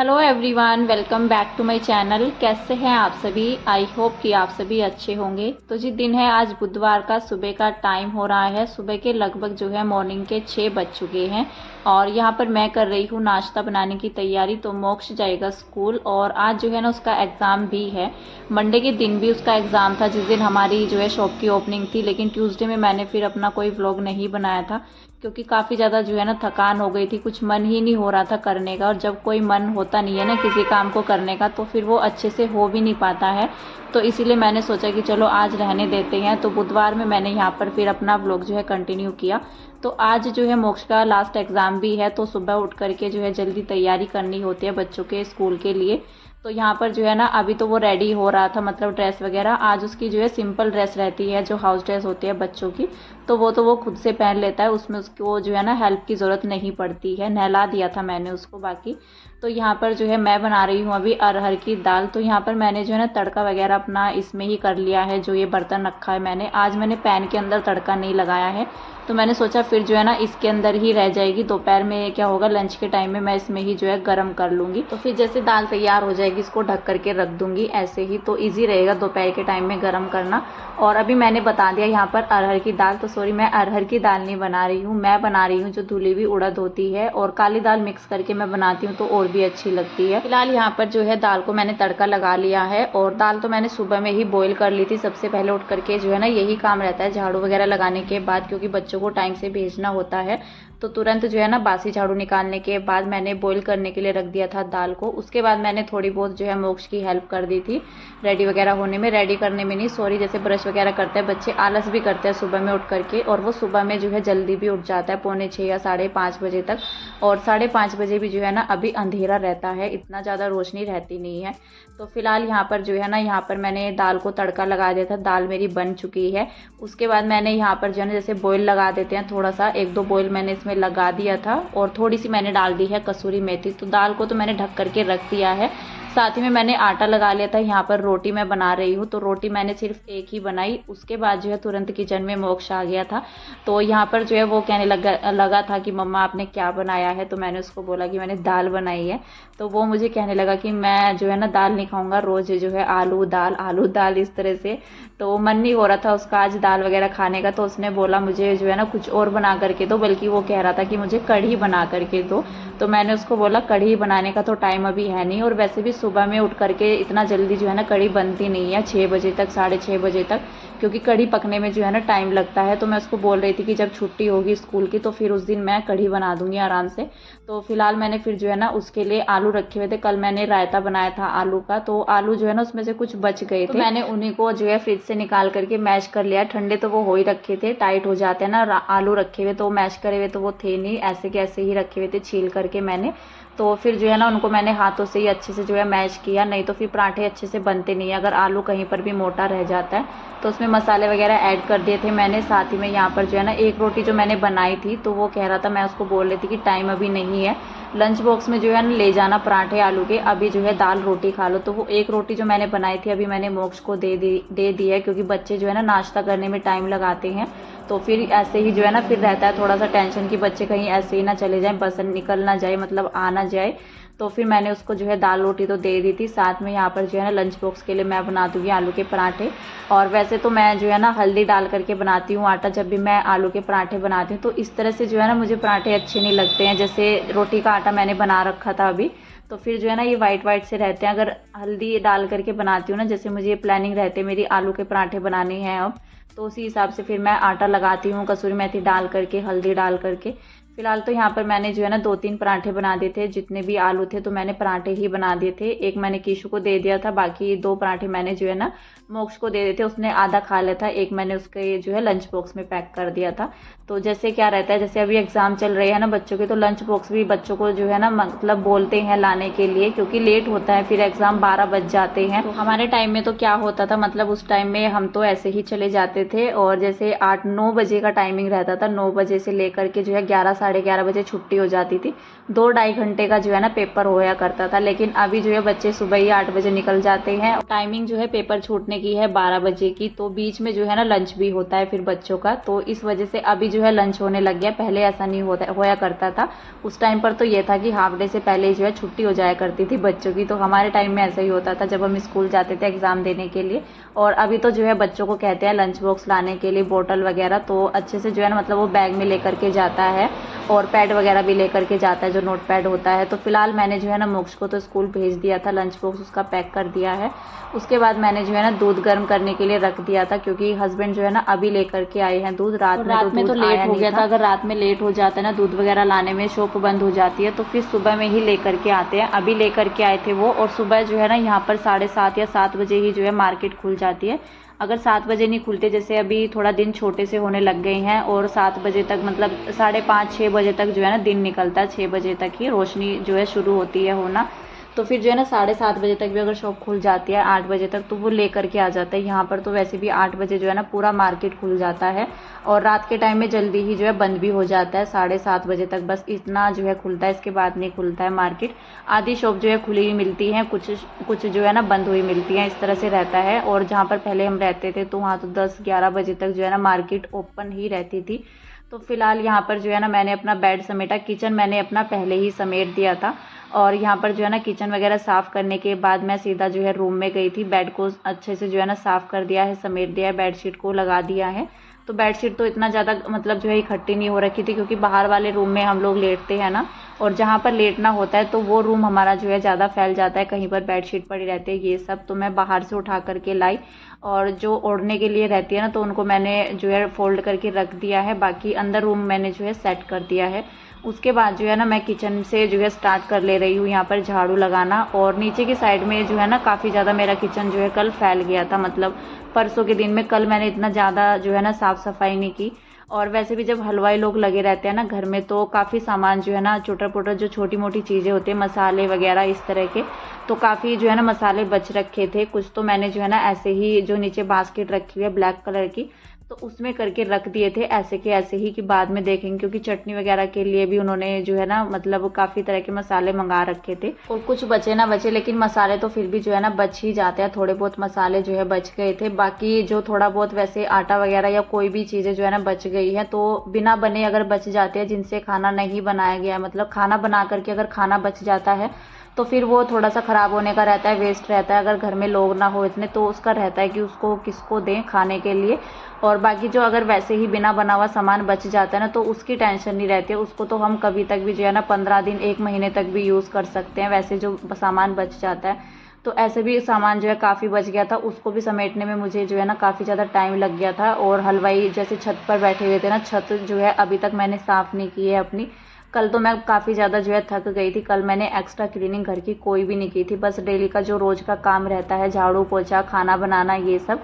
Hello everyone, welcome back to my channel. कैसे हैं आप सभी? आई होप कि आप सभी अच्छे होंगे। तो जी दिन है आज बुधवार का, सुबह का टाइम हो रहा है। सुबह के लगभग जो है मॉर्निंग के 6 बज चुके हैं और यहाँ पर मैं कर रही हूँ नाश्ता बनाने की तैयारी। तो मोक्ष जाएगा स्कूल और आज जो है ना उसका एग्ज़ाम भी है। मंडे के दिन भी उसका एग्ज़ाम था जिस दिन हमारी जो है शॉप की ओपनिंग थी, लेकिन ट्यूसडे में मैंने फिर अपना कोई व्लॉग नहीं बनाया था क्योंकि काफ़ी ज़्यादा जो है ना थकान हो गई थी, कुछ मन ही नहीं हो रहा था करने का। और जब कोई मन होता नहीं है ना किसी काम को करने का तो फिर वो अच्छे से हो भी नहीं पाता है। तो इसीलिए मैंने सोचा कि चलो आज रहने देते हैं। तो बुधवार में मैंने यहाँ पर फिर अपना व्लॉग जो है कंटिन्यू किया। तो आज जो है मोक्ष का लास्ट एग्ज़ाम भी है, तो सुबह उठ करके जो है जल्दी तैयारी करनी होती है बच्चों के स्कूल के लिए। तो यहाँ पर जो है ना अभी तो वो रेडी हो रहा था, मतलब ड्रेस वगैरह। आज उसकी जो है सिंपल ड्रेस रहती है जो हाउस ड्रेस होती है बच्चों की, तो वो खुद से पहन लेता है। उसमें उसको जो है ना हेल्प की ज़रूरत नहीं पड़ती है। नहला दिया था मैंने उसको बाकी। तो यहाँ पर जो है मैं बना रही हूँ अभी अरहर की दाल। तो यहाँ पर मैंने जो है ना तड़का वगैरह अपना इसमें ही कर लिया है। जो ये बर्तन रखा है मैंने, आज मैंने पैन के अंदर तड़का नहीं लगाया है। तो मैंने सोचा फिर जो है ना इसके अंदर ही रह जाएगी। दोपहर में क्या होगा, लंच के टाइम में मैं इसमें ही जो है गर्म कर लूँगी। तो फिर जैसे दाल तैयार हो जाएगी इसको ढक करके रख दूँगी ऐसे ही, तो ईजी रहेगा दोपहर के टाइम में गर्म करना। और अभी मैंने बता दिया यहाँ पर अरहर की दाल। तो सॉरी, मैं अरहर की दाल नहीं बना रही हूँ, मैं बना रही हूँ जो धुली हुई उड़द होती है और काली दाल मिक्स करके मैं बनाती हूँ तो और भी अच्छी लगती है। फिलहाल यहाँ पर जो है दाल को मैंने तड़का लगा लिया है और दाल तो मैंने सुबह में ही बॉईल कर ली थी। सबसे पहले उठ करके जो है ना यही काम रहता है झाड़ू वगैरह लगाने के बाद, क्योंकि बच्चों को टाइम से भेजना होता है। तो तुरंत जो है ना बासी झाड़ू निकालने के बाद मैंने बॉईल करने के लिए रख दिया था दाल को। उसके बाद मैंने थोड़ी बहुत जो है मोक्ष की हेल्प कर दी थी रेडी वगैरह होने में, रेडी करने में नहीं सॉरी, जैसे ब्रश वगैरह करते हैं बच्चे, आलस भी करते हैं सुबह में उठ करके। और वो सुबह में जो है जल्दी भी उठ जाता है, 4:45 या 5:30 बजे तक। और 5:30 बजे भी जो है ना अभी अंधेरा रहता है, इतना ज़्यादा रोशनी रहती नहीं है। तो फिलहाल यहाँ पर जो है ना यहाँ पर मैंने दाल को तड़का लगा दिया था। दाल मेरी बन चुकी है। उसके बाद मैंने यहाँ पर जो है ना जैसे बॉईल लगा देते हैं, थोड़ा सा 1-2 बॉईल मैंने इसमें लगा दिया था और थोड़ी सी मैंने डाल दी है कसूरी मेथी। तो दाल को तो मैंने ढक करके रख दिया है। साथ ही में मैंने आटा लगा लिया था। यहाँ पर रोटी मैं बना रही हूँ, तो रोटी मैंने सिर्फ एक ही बनाई। उसके बाद जो है तुरंत किचन में मोक्ष आ गया था। तो यहाँ पर जो है वो कहने लगा था कि मम्मा आपने क्या बनाया है। तो मैंने उसको बोला कि मैंने दाल बनाई है। तो वो मुझे कहने लगा कि मैं जो है ना दाल नहीं खाऊंगा, रोज़ जो है आलू दाल इस तरह से। तो मन नहीं हो रहा था उसका आज दाल वगैरह खाने का। तो उसने बोला मुझे जो है ना कुछ और बना करके दो, बल्कि वो कह रहा था कि मुझे कढ़ी बना करके दो। तो मैंने उसको बोला कढ़ी बनाने का तो टाइम अभी है नहीं, और वैसे भी सुबह में उठ करके इतना जल्दी जो है ना कढ़ी बनती नहीं है, 6 बजे तक 6:30 बजे तक, क्योंकि कढ़ी पकने में जो है ना टाइम लगता है। तो मैं उसको बोल रही थी कि जब छुट्टी होगी स्कूल की तो फिर उस दिन मैं कढ़ी बना दूंगी आराम से। तो फिलहाल मैंने फिर जो है ना उसके लिए आलू रखे हुए थे। कल मैंने रायता बनाया था आलू का, तो आलू जो है ना उसमें से कुछ बच गए थे, तो मैंने उन्हीं को जो है फ्रिज से निकाल करके मैश कर लिया। ठंडे तो वो हो ही रखे थे, टाइट हो जाते हैं ना आलू रखे हुए, तो मैश करे हुए तो वो थे नहीं, ऐसे के ऐसे ही रखे हुए थे छील करके मैंने। तो फिर जो है ना उनको मैंने हाथों से ही अच्छे से जो है मैश किया, नहीं तो फिर पराठे अच्छे से बनते नहीं है अगर आलू कहीं पर भी मोटा रह जाता है। तो उसमें मसाले वगैरह ऐड कर दिए थे मैंने। साथ ही में यहाँ पर जो है ना एक रोटी जो मैंने बनाई थी, तो वो कह रहा था, मैं उसको बोल रही थी कि टाइम अभी नहीं है, लंच बॉक्स में जो है ना ले जाना पराठे आलू के, अभी जो है दाल रोटी खा लो। तो वो एक रोटी जो मैंने बनाई थी अभी मैंने मोक्ष को दे दी है, क्योंकि बच्चे जो है ना नाश्ता करने में टाइम लगाते हैं। तो फिर ऐसे ही जो है ना फिर रहता है थोड़ा सा टेंशन कि बच्चे कहीं ऐसे ही ना चले जाएं, बस निकल ना जाए, मतलब आ ना जाए। तो फिर मैंने उसको जो है दाल रोटी तो दे दी थी। साथ में यहाँ पर जो है ना लंच बॉक्स के लिए मैं बना दूँगी आलू के पराठे। और वैसे तो मैं जो है ना हल्दी डाल करके बनाती हूँ आटा, जब भी मैं आलू के पराठे बनाती हूँ। तो इस तरह से जो है ना मुझे पराठे अच्छे नहीं लगते हैं, जैसे रोटी का आटा मैंने बना रखा था अभी, तो फिर जो है ना ये वाइट से रहते हैं। अगर हल्दी डाल करके बनाती हूँ ना, जैसे मुझे प्लानिंग रहते हैं मेरी आलू के पराठे बनाने हैं अब, तो उसी हिसाब से फिर मैं आटा लगाती हूँ कसूरी मेथी डाल करके, हल्दी डाल करके। फिलहाल तो यहाँ पर मैंने जो है ना 2-3 पराठे बना दिए थे, जितने भी आलू थे तो मैंने पराठे ही बना दिए थे। एक मैंने कीशु को दे दिया था, बाकी 2 पराठे मैंने जो है ना मोक्ष को दे दिए थे, उसने आधा खा लिया था, एक मैंने उसके जो है लंच बॉक्स में पैक कर दिया था। तो जैसे क्या रहता है, जैसे अभी एग्जाम चल रहे हैं ना बच्चों के, तो लंच बॉक्स भी बच्चों को जो है ना मतलब बोलते हैं लाने के लिए, क्योंकि लेट होता है, फिर एग्जाम 12 बज जाते हैं। तो हमारे टाइम में तो क्या होता था, मतलब उस टाइम में हम तो ऐसे ही चले जाते थे, और जैसे 8-9 बजे का टाइमिंग रहता था, 9 बजे से लेकर के जो है 11 11:30 बजे छुट्टी हो जाती थी। 2-2.5 घंटे का जो है ना पेपर होया करता था। लेकिन अभी जो है बच्चे सुबह ही 8 बजे निकल जाते हैं। टाइमिंग जो है पेपर छूटने की है 12 बजे की, तो बीच में जो है ना लंच भी होता है फिर बच्चों का, तो इस वजह से अभी जो है लंच होने लग गया। पहले ऐसा नहीं होया करता था। उस टाइम पर तो ये था कि हाफ डे से पहले ही जो है छुट्टी हो जाया करती थी बच्चों की। तो हमारे टाइम में ऐसा ही होता था जब हम स्कूल जाते थे एग्जाम देने के लिए। और अभी तो जो है बच्चों को कहते हैं लंच बॉक्स लाने के लिए, बोतल वगैरह, तो अच्छे से जो है ना मतलब वो बैग में लेकर के जाता है और पैड वगैरह भी लेकर के जाता है, जो नोट पैड होता है। तो फिलहाल मैंने जो है ना मोक्ष को तो स्कूल भेज दिया था, लंच बॉक्स उसका पैक कर दिया है। उसके बाद मैंने जो है ना दूध गर्म करने के लिए रख दिया था, क्योंकि हस्बैंड जो है ना अभी लेकर के आए हैं दूध। रात में तो लेट हो गया था। अगर रात में लेट हो जाता है ना दूध वगैरह लाने में, शॉप बंद हो जाती है, तो फिर सुबह में ही लेकर के आते हैं। अभी लेकर के आए थे वो, और सुबह जो है ना यहाँ पर 7:30 या 7 बजे ही जो है मार्केट खुल जाती है। अगर 7 बजे नहीं खुलते, जैसे अभी थोड़ा दिन छोटे से होने लग गए हैं, और 7 बजे तक मतलब 5:30-6 बजे तक जो है ना दिन निकलता है, 6 बजे तक ही रोशनी जो है शुरू होती है होना। तो फिर जो है ना 7:30 बजे तक भी अगर शॉप खुल जाती है, 8 बजे तक, तो वो लेकर के आ जाता है। यहाँ पर तो वैसे भी 8 बजे जो है ना पूरा मार्केट खुल जाता है, और रात के टाइम में जल्दी ही जो है बंद भी हो जाता है 7:30 बजे तक, बस इतना जो है खुलता है, इसके बाद नहीं खुलता है मार्केट। आधी शॉप जो है खुली हुई मिलती हैं, कुछ जो है ना बंद हुई मिलती हैं, इस तरह से रहता है। और जहाँ पर पहले हम रहते थे तो वहाँ तो 10-11 बजे तक जो है ना मार्केट ओपन ही रहती थी। तो फिलहाल यहाँ पर जो है ना मैंने अपना बेड समेटा, किचन मैंने अपना पहले ही समेट दिया था। और यहाँ पर जो है ना किचन वगैरह साफ़ करने के बाद मैं सीधा जो है रूम में गई थी। बेड को अच्छे से जो है ना साफ़ कर दिया है, समेट दिया है, बेडशीट को लगा दिया है। तो बेडशीट तो इतना ज़्यादा मतलब जो है इकट्ठी नहीं हो रखी थी, क्योंकि बाहर वाले रूम में हम लोग लेटते हैं ना, और जहाँ पर लेटना होता है तो वो रूम हमारा जो है ज़्यादा फैल जाता है, कहीं पर बेडशीट पड़ी रहती है ये सब। तो मैं बाहर से उठा करके लाई, और जो ओढ़ने के लिए रहती है ना तो उनको मैंने जो है फोल्ड करके रख दिया है। बाकी अंदर रूम मैंने जो है सेट कर दिया है। उसके बाद जो है ना मैं किचन से जो है स्टार्ट कर ले रही हूँ यहाँ पर झाड़ू लगाना। और नीचे की साइड में जो है ना काफ़ी ज़्यादा मेरा किचन जो है कल फैल गया था, मतलब परसों के दिन में। कल मैंने इतना ज़्यादा जो है ना साफ़ सफाई नहीं की। और वैसे भी जब हलवाई लोग लगे रहते हैं ना घर में, तो काफ़ी सामान जो है ना छोटा मोटा जो छोटी मोटी चीज़ें होती हैं, मसाले वगैरह इस तरह के, तो काफ़ी जो है ना मसाले बच रखे थे। कुछ तो मैंने जो है ना ऐसे ही, जो नीचे बास्केट रखी हुई है ब्लैक कलर की, तो उसमें करके रख दिए थे ऐसे के ऐसे ही, कि बाद में देखेंगे, क्योंकि चटनी वगैरह के लिए भी उन्होंने जो है ना मतलब काफ़ी तरह के मसाले मंगा रखे थे। और कुछ बचे ना बचे, लेकिन मसाले तो फिर भी जो है ना बच ही जाते हैं। थोड़े बहुत मसाले जो है बच गए थे। बाकी जो थोड़ा बहुत वैसे आटा वगैरह या कोई भी चीज़ें जो है ना बच गई है, तो बिना बने अगर बच जाते हैं, जिनसे खाना नहीं बनाया गया, मतलब खाना बना करके अगर खाना बच जाता है तो फिर वो थोड़ा सा ख़राब होने का रहता है, वेस्ट रहता है। अगर घर में लोग ना हो इतने, तो उसका रहता है कि उसको किसको दें खाने के लिए। और बाकी जो अगर वैसे ही बिना बना हुआ सामान बच जाता है ना, तो उसकी टेंशन नहीं रहती है। उसको तो हम कभी तक भी जो है ना 15 दिन 1 महीने तक भी यूज़ कर सकते हैं, वैसे जो सामान बच जाता है। तो ऐसे भी सामान जो है काफ़ी बच गया था, उसको भी समेटने में मुझे जो है ना काफ़ी ज़्यादा टाइम लग गया था। और हलवाई जैसे छत पर बैठे हुए थे ना, छत जो है अभी तक मैंने साफ़ नहीं की है अपनी। कल तो मैं काफ़ी ज़्यादा जो है थक गई थी। कल मैंने एक्स्ट्रा क्लीनिंग घर की कोई भी नहीं की थी, बस डेली का जो रोज़ का काम रहता है, झाड़ू पोछा, खाना बनाना, ये सब,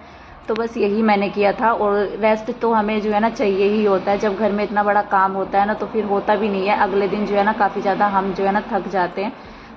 तो बस यही मैंने किया था। और रेस्ट तो हमें जो है ना चाहिए ही होता है। जब घर में इतना बड़ा काम होता है ना, तो फिर होता भी नहीं है, अगले दिन जो है ना काफ़ी ज़्यादा हम जो है ना थक जाते हैं।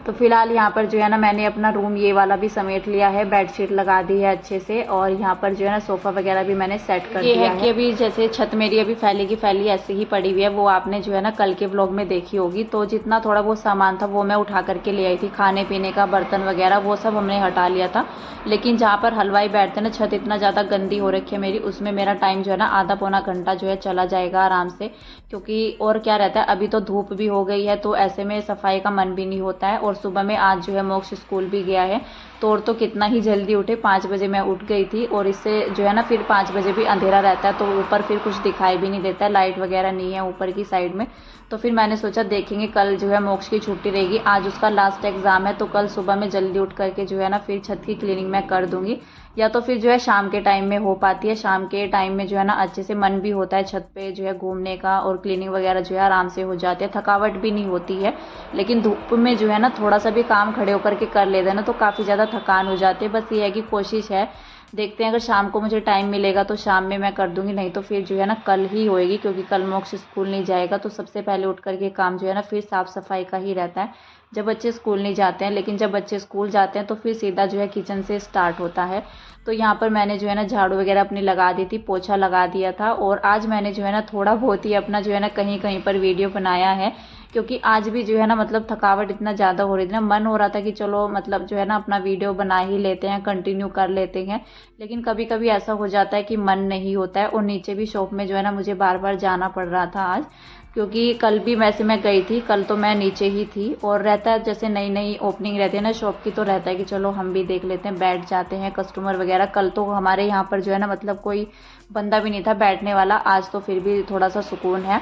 तो फिलहाल यहाँ पर जो है ना मैंने अपना रूम ये वाला भी समेट लिया है, बेडशीट लगा दी है अच्छे से, और यहाँ पर जो है ना सोफ़ा वगैरह भी मैंने सेट कर दिया है। कि अभी जैसे छत मेरी अभी फैली की फैली ऐसे ही पड़ी हुई है, वो आपने जो है ना कल के व्लॉग में देखी होगी। तो जितना थोड़ा बहुत सामान था वो मैं उठा करके ले आई थी, खाने पीने का बर्तन वगैरह वो सब हमने हटा लिया था। लेकिन जहाँ पर हलवाई बैठते ना, छत इतना ज़्यादा गंदी हो रखी है मेरी, उसमें मेरा टाइम जो है ना आधा पौना घंटा जो है चला जाएगा आराम से। क्योंकि और क्या रहता है, अभी तो धूप भी हो गई है, तो ऐसे में सफाई का मन भी नहीं होता है। और सुबह में आज जो है मोक्ष स्कूल भी गया है, तो कितना ही जल्दी उठे, 5 बजे मैं उठ गई थी। और इससे जो है ना फिर 5 बजे भी अंधेरा रहता है, तो ऊपर फिर कुछ दिखाई भी नहीं देता है, लाइट वगैरह नहीं है ऊपर की साइड में। तो फिर मैंने सोचा देखेंगे, कल जो है मोक्ष की छुट्टी रहेगी, आज उसका लास्ट एग्ज़ाम है, तो कल सुबह में जल्दी उठ करके जो है ना फिर छत की क्लीनिंग मैं कर दूंगी। या तो फिर जो है शाम के टाइम में हो पाती है, शाम के टाइम में जो है ना अच्छे से मन भी होता है छत पे जो है घूमने का, और क्लीनिंग वगैरह जो है आराम से हो जाती है, थकावट भी नहीं होती है। लेकिन धूप में जो है ना थोड़ा सा भी काम खड़े होकर के कर लेते हैं ना, तो काफ़ी ज़्यादा थकान हो जाती है। बस ये है कि कोशिश है देखते हैं, अगर शाम को मुझे टाइम मिलेगा तो शाम में मैं कर दूंगी, नहीं तो फिर जो है ना कल ही होएगी, क्योंकि कल मोक्ष स्कूल नहीं जाएगा। तो सबसे पहले उठ करके काम जो है ना फिर साफ़ सफाई का ही रहता है जब बच्चे स्कूल नहीं जाते हैं। लेकिन जब बच्चे स्कूल जाते हैं तो फिर सीधा जो है किचन से स्टार्ट होता है। तो यहाँ पर मैंने जो है ना झाड़ू वगैरह अपनी लगा दी थी, पोछा लगा दिया था। और आज मैंने जो है ना थोड़ा बहुत ही अपना जो है ना कहीं कहीं पर वीडियो बनाया है, क्योंकि आज भी जो है ना मतलब थकावट इतना ज़्यादा हो रही थी ना, मन हो रहा था कि चलो मतलब जो है ना अपना वीडियो बना ही लेते हैं, कंटिन्यू कर लेते हैं। लेकिन कभी कभी ऐसा हो जाता है कि मन नहीं होता है। और नीचे भी शॉप में जो है ना मुझे बार बार जाना पड़ रहा था आज, क्योंकि कल भी वैसे मैं गई थी, कल तो मैं नीचे ही थी। और रहता है जैसे नई नई ओपनिंग रहती है ना शॉप की, तो रहता है कि चलो हम भी देख लेते हैं, बैठ जाते हैं कस्टमर वगैरह। कल तो हमारे यहाँ पर जो है ना मतलब कोई बंदा भी नहीं था बैठने वाला, आज तो फिर भी थोड़ा सा सुकून है।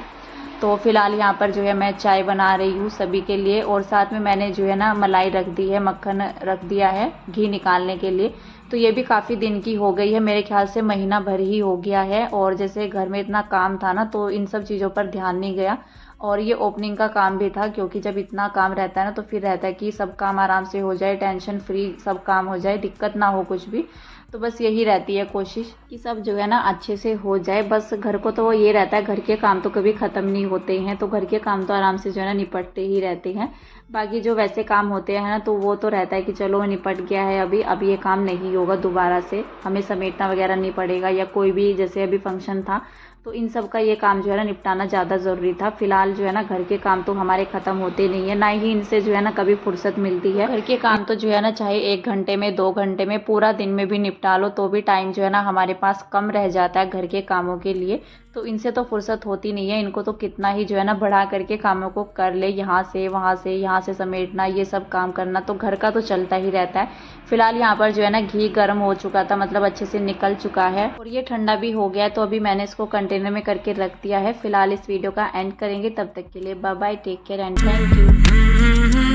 तो फिलहाल यहाँ पर जो है मैं चाय बना रही हूँ सभी के लिए, और साथ में मैंने जो है ना मलाई रख दी है, मक्खन रख दिया है घी निकालने के लिए। तो ये भी काफ़ी दिन की हो गई है, मेरे ख्याल से महीना भर ही हो गया है। और जैसे घर में इतना काम था ना तो इन सब चीज़ों पर ध्यान नहीं गया। और ये ओपनिंग का काम भी था, क्योंकि जब इतना काम रहता है ना तो फिर रहता है कि सब काम आराम से हो जाए, टेंशन फ्री सब काम हो जाए, दिक्कत ना हो कुछ भी। तो बस यही रहती है कोशिश कि सब जो है ना अच्छे से हो जाए। बस घर को तो ये रहता है, घर के काम तो कभी ख़त्म नहीं होते हैं, तो घर के काम तो आराम से जो है ना निपटते ही रहते हैं। बाकी जो वैसे काम होते हैं ना तो वो तो रहता है कि चलो निपट गया है, अभी अब ये काम नहीं होगा दोबारा से, हमें समेटना वगैरह नहीं पड़ेगा। या कोई भी जैसे अभी फंक्शन था तो इन सब का ये काम जो है ना निपटाना ज़्यादा ज़रूरी था। फिलहाल जो है ना घर के काम तो हमारे ख़त्म होते नहीं है, ना ही इनसे जो है ना कभी फुर्सत मिलती है। घर के काम तो जो है ना चाहे 1 घंटे में 2 घंटे में पूरा दिन में भी निपटा लो तो भी टाइम जो है ना हमारे पास कम रह जाता है घर के कामों के लिए। तो इनसे तो फुर्सत होती नहीं है, इनको तो कितना ही जो है ना बढ़ा करके कामों को कर ले, यहाँ से समेटना, ये सब काम करना, तो घर का तो चलता ही रहता है। फिलहाल यहाँ पर जो है ना घी गर्म हो चुका था, मतलब अच्छे से निकल चुका है और ये ठंडा भी हो गया है। तो अभी मैंने इसको कंटेनर में करके रख दिया है। फिलहाल इस वीडियो का एंड करेंगे, तब तक के लिए bye bye, take care and thank you.